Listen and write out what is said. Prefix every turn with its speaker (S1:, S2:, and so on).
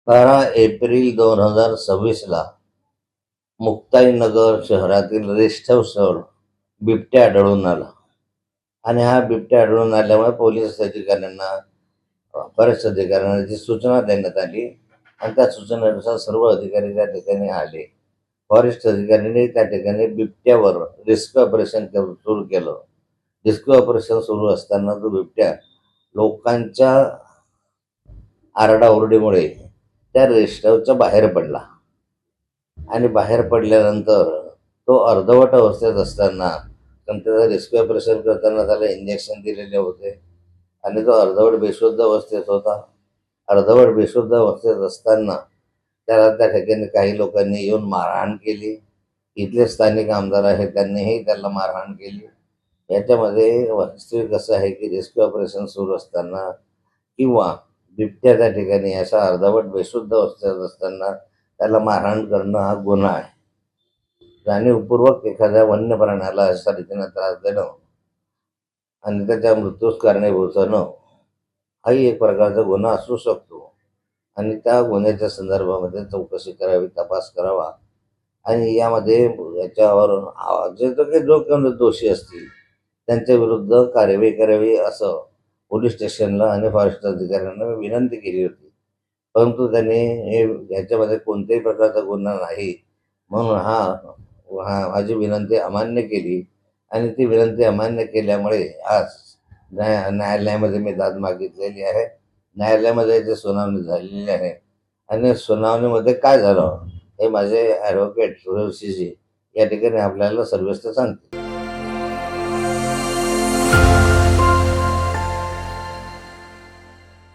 S1: 12 April 2026ला Muktainagar शहरातील rest हाऊसवर बिबट्या आढळून आला आणि हा बिबट्या आढळून आल्यामुळे पोलीस अधिकाऱ्यांना, फॉरेस्ट अधिकाऱ्यांना जी सूचना देण्यात आली आणि त्या सूचनेनुसार सर्व अधिकारी त्या ठिकाणी आले. फॉरेस्ट अधिकाऱ्यांनी त्या ठिकाणी बिबट्यावर रेस्क्यू ऑपरेशन सुरू केलं. रेस्क्यू ऑपरेशन सुरू असताना तो बिबट्या लोकांच्या आरडाओरडीमुळे त्या रेस्ट हाऊसच्या बाहेर पडला आणि बाहेर पडल्यानंतर तो अर्धवट अवस्थेत असताना, कारण त्याचं रेस्क्यू ऑपरेशन करताना त्याला इंजेक्शन दिलेले होते आणि तो अर्धवट बेशुद्ध अवस्थेत होता. अर्धवट बेशुद्ध अवस्थेत असताना त्याला त्या ठिकाणी काही लोकांनी येऊन मारहाण केली. इथले स्थानिक आमदार आहेत त्यांनीही त्याला मारहाण केली. याच्यामध्ये वास्तविक असं आहे की रेस्क्यू ऑपरेशन सुरू असताना किंवा बिबट्या त्या ठिकाणी अशा अर्धवट बेशुद्ध अवस्थेत असताना त्याला मारहाण करणं हा गुन्हा आहे. जाणीवपूर्वक एखाद्या वन्य प्राण्याला अशा रीतीने त्रास देणं आणि त्याच्या मृत्यूस कारणीभूत होणं हाही एक प्रकारचा गुन्हा असू शकतो आणि त्या गुन्ह्याच्या संदर्भामध्ये चौकशी करावी, तपास करावा आणि यामध्ये याच्यावर जो कोणी दोषी असतील त्यांच्या विरुद्ध कार्यवाही करावी असं पोलीस स्टेशनला आणि फॉरेस्ट अधिकाऱ्यांना मी विनंती केली होती. परंतु त्यांनी याच्यामध्ये कोणत्याही प्रकारचा गुन्हा नाही म्हणून माझी विनंती अमान्य केली आणि ती विनंती अमान्य केल्यामुळे आज न्यायालयामध्ये मी दाद मागितलेली आहे. न्यायालयामध्ये याची सुनावणी झालेली आहे आणि सुनावणीमध्ये काय झालं हे माझे ॲडव्होकेट सुरेश सिंह या ठिकाणी आपल्याला सविस्तर सांगतील.